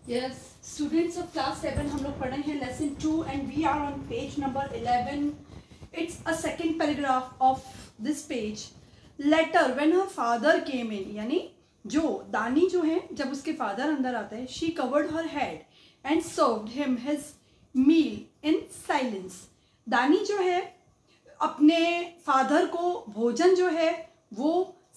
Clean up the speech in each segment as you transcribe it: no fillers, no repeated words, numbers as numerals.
Yes, students of class 7 हम लोग पढ़ रहे हैं lesson 2 and we are on page number 11. It's a second paragraph of this page. Later when her father came in, यानी जो दानी जो है जब उसके फादर अंदर आते हैं, she covered her head and served him his meal in silence. दानी जो है अपने फादर को भोजन जो है वो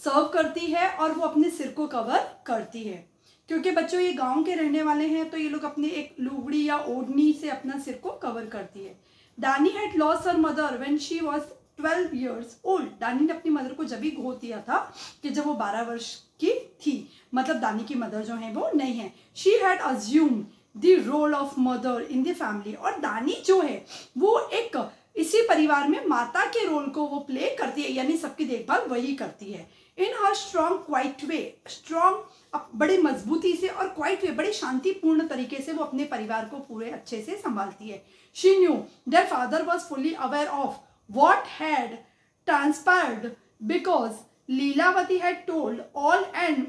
सर्व करती है और वो अपने सिर को कवर करती है, क्योंकि बच्चों ये गांव के रहने वाले हैं तो ये लोग अपने एक लुगड़ी या ओढ़नी से अपना सिर को कवर करती है. दानी had lost her mother when she was 12 years old. दानी ने अपनी मदर को जब ही खो दिया था कि जब वो 12 वर्ष की थी, मतलब दानी की मदर जो है वो नहीं है. She had assumed the role of mother in the family. और दानी जो है वो एक इसी परिवार में माता के रोल को वो प्ले करती है, यानी सबकी देखभाल वही करती है. इन हर स्ट्रॉन्ग क्वाइट वे, स्ट्रॉन्ग बड़ी मजबूती से और क्वाइट वे बड़ी शांतिपूर्ण तरीके से वो अपने परिवार को पूरे अच्छे से संभालती है. She knew their father was fully aware of what had transpired because Lilavati had told all and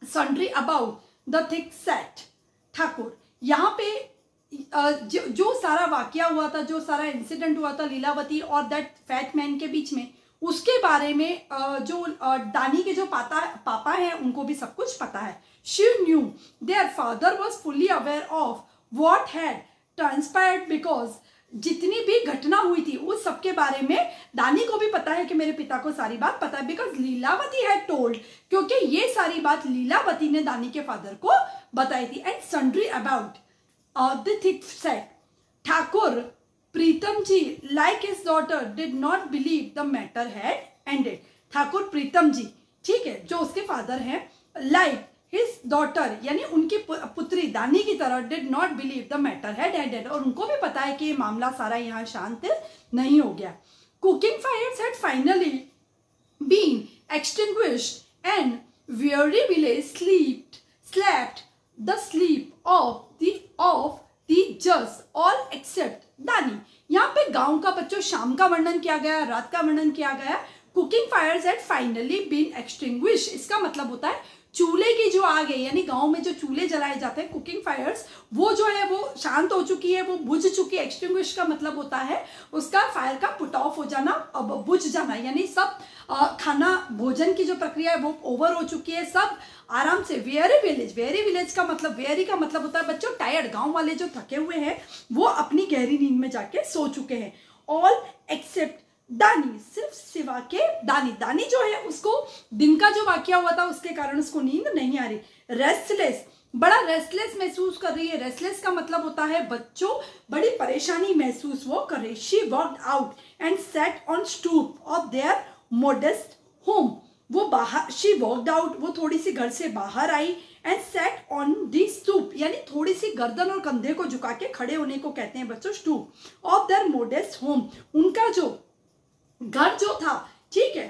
sundry about the thickset Thakur. यहाँ पे जो सारा वाकया हुआ था, जो सारा इंसिडेंट हुआ था लीलावती और दैट फैट मैन के बीच में, उसके बारे में जो दानी के जो पापा हैं उनको भी सब कुछ पता है. She knew their father was fully aware of what had transpired because जितनी भी घटना हुई थी उस सब के बारे में दानी को भी पता है कि मेरे पिता को सारी बात पता है. बिकॉज लीलावती हैड टोल्ड, क्योंकि ये सारी बात लीलावती ने दानी के फादर को बताई थी. And sundry about the thickset Thakur Pritam ji like his daughter did not believe the matter had ended. Thakur Pritam ji, ठीक है, जो उसके फादर हैं, like his daughter यानी उनकी पुत्री दानी की तरह did not believe the matter had ended. और उनको भी पता है कि ये मामला सारा यहाँ शांत नहीं हो गया. Cooking fires had finally been extinguished and weary village slept the sleep of the just all except दानी. यहाँ पे गांव का बच्चों शाम का वर्णन किया गया, रात का वर्णन किया गया. Cooking fires had finally been extinguish, इसका मतलब होता है चूल्हे की जो आग है, यानी गांव में जो चूल्हे जलाए जाते हैं कुकिंग फायर्स, वो जो है वो शांत हो चुकी है, वो बुझ चुकी है. एक्सटिंग्विश का मतलब होता है उसका फायर का पुट ऑफ हो जाना, अब बुझ जाना, यानी सब खाना भोजन की जो प्रक्रिया है वो ओवर हो चुकी है, सब आराम से. वेरी विलेज का मतलब होता है बच्चों टायर्ड. गांव वाले जो थके हुए हैं वो अपनी गहरी नींद में जाके सो चुके हैं. ऑल एक्सेप्ट दानी, सिर्फ सिवा के दानी जो है उसको दिन का जो वाकया हुआ था उसके कारण उसको नींद नहीं आ रही. रेस्टलेस, बड़ा रेस्टलेस महसूस कर रही है. रेस्टलेस का मतलब होता है बच्चों बड़ी परेशानी महसूस वो कर रही. She walked out and sat on stoop of their modest home. वो बाहर, शी वॉक्ड आउट, वो थोड़ी सी घर से बाहर आई. And sat on the stoop यानी थोड़ी सी गर्दन और कंधे को झुका के खड़े होने को कहते हैं बच्चों stoop of their modest home. उनका जो घर जो था, ठीक है,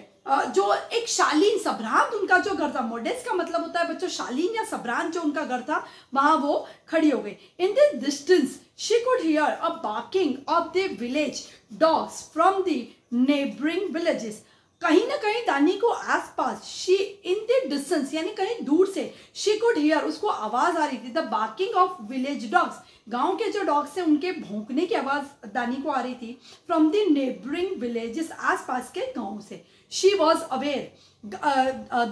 जो एक शालीन सभ्रांत उनका जो घर था, मोडेस्ट का मतलब होता है बच्चों शालीन या सभ्रांत जो उनका घर था, वहां वो खड़ी हो गई. In this distance she could hear a barking of the village dogs from the neighbouring villages. कहीं ना कहीं दानी को आसपास, शी इन द डिस्टेंस यानी कहीं दूर से, शी कुड हियर उसको आवाज आ रही थी. The barking of village dogs, गांव के जो डॉग्स हैं उनके भौंकने की आवाज दानी को आ रही थी. फ्रॉम द नेबरिंग विलेजेस, आसपास के गांव से. शी वॉज अवेयर,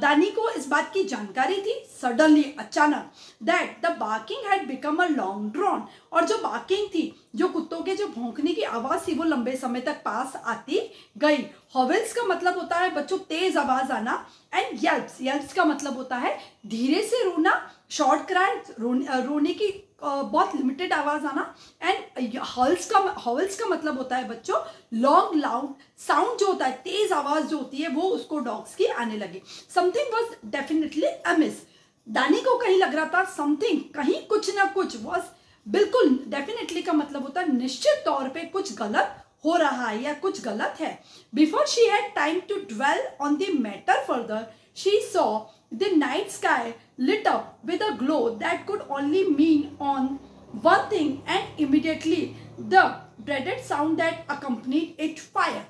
दानी को इस बात की जानकारी थी, सडनली अचानक, that the barking had become a long drawn. और जो बार्किंग थी, जो कुत्तों के जो भौंकने की आवाज थी, वो लंबे समय तक पास आती गई. हॉवेल्स का मतलब होता है बच्चों तेज आवाज आना. एंड यल्प्स का मतलब होता है धीरे से रोना, शॉर्ट क्राई, रोने की बहुत लिमिटेड आवाज आना. एंड हॉवेल्स का मतलब होता है बच्चों लॉन्ग लाउड साउंड जो होता है, तेज आवाज जो होती है वो उसको डॉग्स की आने लगी. Something was definitely amiss. दानी को कहीं लग रहा था समथिंग, कहीं कुछ ना कुछ, वॉज बिल्कुल, डेफिनेटली का मतलब होता है निश्चित तौर पे कुछ गलत हो रहा है या कुछ गलत है. Before she had time to dwell on the matter further, she saw the night sky lit up with a glow that could only mean on one thing, and immediately the dreaded sound that accompanied it, fire.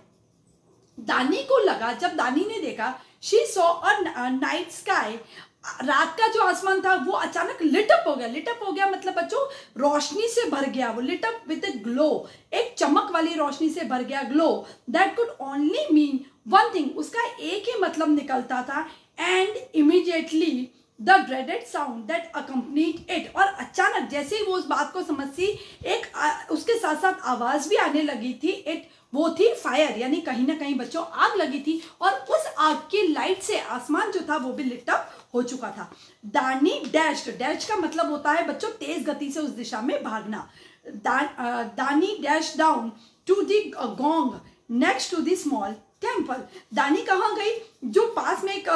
दानी को लगा, जब दानी ने देखा, she saw a night sky, रात का जो आसमान था वो अचानक लिटअप हो गया। लिटअप हो गया मतलब बच्चों रोशनी से भर गया, वो लिटअप विद ए ग्लो, एक चमक वाली रोशनी से भर गया, glow that could only mean one thing, उसका एक ही मतलब निकलता था, and immediately the dreaded sound that accompanied it, और अचानक जैसे ही वो उस बात को समझती एक उसके साथ साथ आवाज भी आने लगी थी, इट वो थी फायर, यानी कहीं ना कहीं बच्चों आग लगी थी, और उस आग की लाइट से आसमान जो था वो भी लिटअप हो चुका था। दानी डैश्ड, डैश का मतलब होता है बच्चों तेज गति से उस दिशा में भागना। Dani dash down to the gong next to the small temple. Dani कहाँ गई? जो पास में एक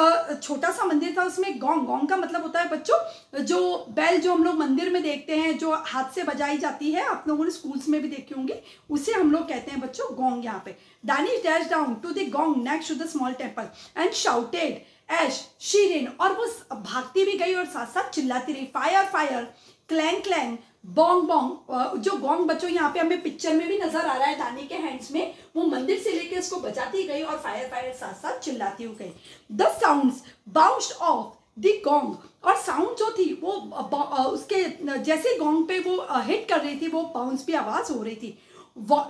छोटा सा मंदिर था उसमें गोंग, गोंग का मतलब होता है बच्चों जो बेल जो हम लोग मंदिर में देखते हैं जो हाथ से बजाई जाती है, आप लोगों ने स्कूल्स में भी देखे होंगे, उसे हम लोग कहते हैं बच्चों गोंग। यहाँ पे Dani dash down to the gong next to the small temple and shouted as she ran, और वो भागती भी गई और साथ साथ चिल्लाती रही, fire fire, clang clang, Bong Bong. जो गोंग बच्चों यहाँ पे हमें पिक्चर में भी नजर आ रहा है दानी के हैंड्स में, वो मंदिर से लेके उसको बजाती गई और फायर फायर साथ साथ चिल्लाती हुई गई। The sounds bounced of the gong, और साउंड जो थी वो उसके जैसे गोंग पे वो हिट कर रही थी वो बाउंस भी आवाज हो रही थी,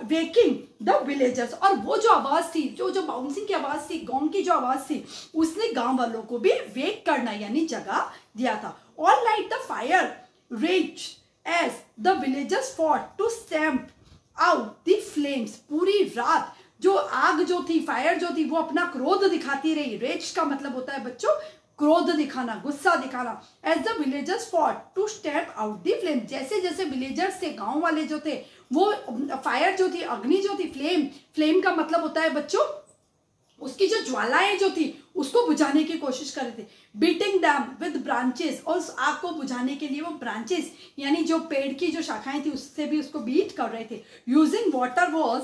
वेकिंग द विलेजर्स, और वो जो आवाज थी जो बाउंसिंग की आवाज थी, गोंग की जो आवाज थी, उसने गांव वालों को भी वेक करना यानी जगा दिया था। All night the fire rage as the villagers fought to stamp out the flames, पूरी रात जो आग जो थी, फायर जो थी, वो अपना क्रोध दिखाती रही। रेज का मतलब होता है बच्चों क्रोध दिखाना, गुस्सा दिखाना। As the villagers fought to stamp out the flame, जैसे जैसे विलेजर्स थे, गांव वाले जो थे, वो फायर जो थी, अग्नि जो थी, फ्लेम, फ्लेम का मतलब होता है बच्चों उसकी जो ज्वालाएं जो थी उसको बुझाने की कोशिश कर रहे थे। बीटिंग डैम विद ब्रांचेस, और उस आग को बुझाने के लिए वो ब्रांचेस यानी जो पेड़ की जो शाखाएं थी उससे भी उसको बीट कर रहे थे। Using water was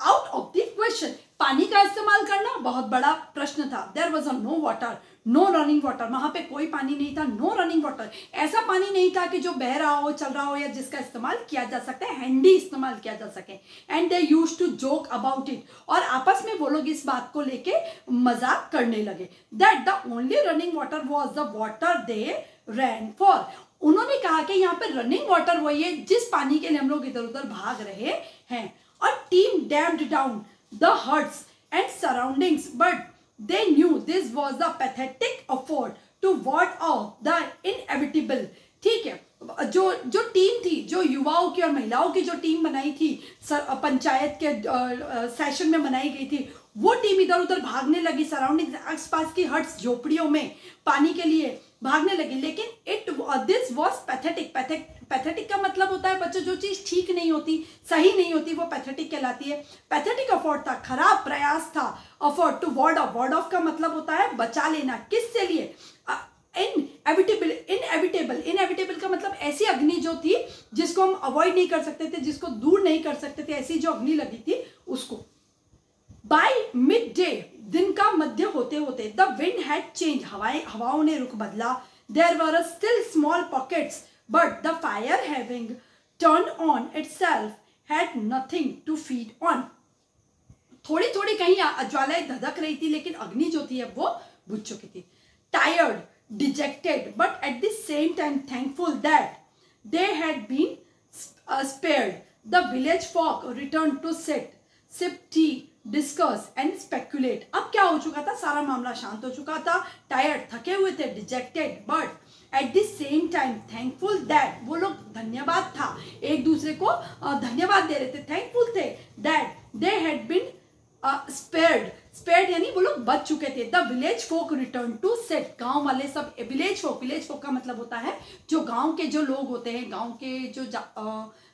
out of the question, पानी का इस्तेमाल करना बहुत बड़ा प्रश्न था। There was a no water, no running water, वहां पे कोई पानी नहीं था, नो रनिंग वाटर, ऐसा पानी नहीं था कि जो बह रहा हो, चल रहा हो, या जिसका इस्तेमाल किया जा सकता है, हैंडी इस्तेमाल किया जा सके। And they used to joke about it, और आपस में वो लोग इस बात को लेके मजाक करने लगे। That the only running water was the water they rain for, उन्होंने कहा कि यहाँ पे रनिंग वाटर वही है जिस पानी के लिए हम लोग इधर उधर भाग रहे हैं। और team dammed down the huts and surroundings, but they knew this was the pathetic effort to ward off the inevitable। ठीक है, जो टीम थी, जो युवाओं की और महिलाओं की जो टीम बनाई थी पंचायत के सेशन में बनाई गई थी, वो टीम इधर उधर भागने लगी, सराउंडिंग आसपास की हट्स झोपड़ियों में पानी के लिए भागने लगी। लेकिन दिस वॉज पैथेटिक, पैथेटिक का मतलब होता है बच्चों जो चीज ठीक नहीं होती, सही नहीं होती, वो पैथेटिक कहलाती है। पैथेटिक एफर्ट था, खराब प्रयास था। Effort to ward off, ward off का मतलब होता है बचा लेना, किससे लिए? इनएविटेबल, इनएविटेबल का मतलब ऐसी अग्नि जो थी जिसको हम अवॉइड नहीं कर सकते थे, जिसको दूर नहीं कर सकते थे, ऐसी जो अग्नि लगी थी उसको। बाय मिड डे, दिन का मध्य होते होते, द विंड हैड चेंज, हवाओं ने रुख बदला। There were still small pockets but the fire having turned on itself had nothing to feed on. थोड़ी थोड़ी कहीं ज्वालाएं धधक रही थी लेकिन अग्नि जो थी अब वो बुझ चुकी थी। Tired, dejected, but at the same time thankful that they had been spared, the village folk returned to sip tea, discuss and speculate। अब क्या हो चुका था, सारा मामला शांत हो चुका था। टायर्ड, थके हुए थे, dejected, but at the same time thankful that, वो लोग धन्यवाद था, एक दूसरे को धन्यवाद दे रहे थे, थैंकफुल थे that they had been spared यानी वो लोग बच चुके थे। The village folk return to set, गांव वाले सब, विलेज फोक का मतलब होता है जो गांव के जो लोग होते हैं, गांव के जो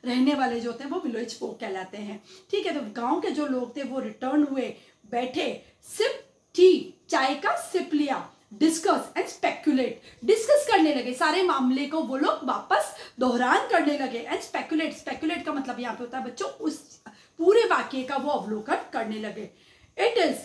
रहने वाले जो होते हैं वो विलेज फोक कहलाते हैं। ठीक है, तो गांव के जो लोग थे वो रिटर्न हुए, बैठे, सिप टी, चाय का सिप लिया, डिस्कस एंड स्पेक्यूलेट, डिस्कस करने लगे, सारे मामले को वो लोग वापस दोहरान करने लगे। एंड स्पेक्यूलेट का मतलब यहाँ पे होता है बच्चों उस पूरे वाक्य का वो अवलोकन करने लगे। It is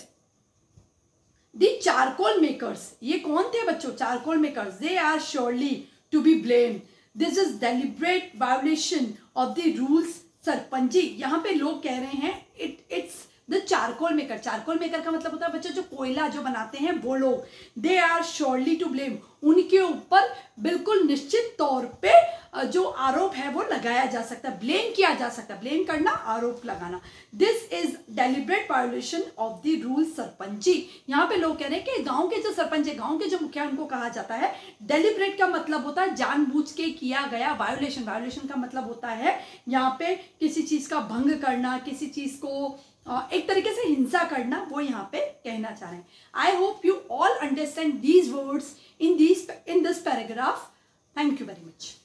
the charcoal makers, ये कौन थे बच्चों? Charcoal makers. They are surely to be blamed, this is deliberate violation of the rules. सरपंची, यहाँ पे लोग कह रहे हैं it's the charcoal maker, charcoal maker का मतलब होता है बच्चों जो कोयला जो बनाते हैं वो लोग, they are surely to blame, उनके ऊपर बिल्कुल निश्चित तौर पे जो आरोप है वो लगाया जा सकता है, ब्लेम किया जा सकता है, ब्लेम करना आरोप लगाना। This is deliberate violation of the rule सरपंची, यहाँ पे लोग कह रहे हैं कि गांव के जो सरपंच है, गांव के जो मुखिया, उनको कहा जाता है, डेलिब्रेट का मतलब होता है जानबूझ के किया गया, वायोलेशन, वायोलेशन का मतलब होता है यहाँ पे किसी चीज का भंग करना, किसी चीज को एक तरीके से हिंसा करना, वो यहाँ पे कहना चाह रहे हैं। I hope you all understand these words in this paragraph. Thank you very much.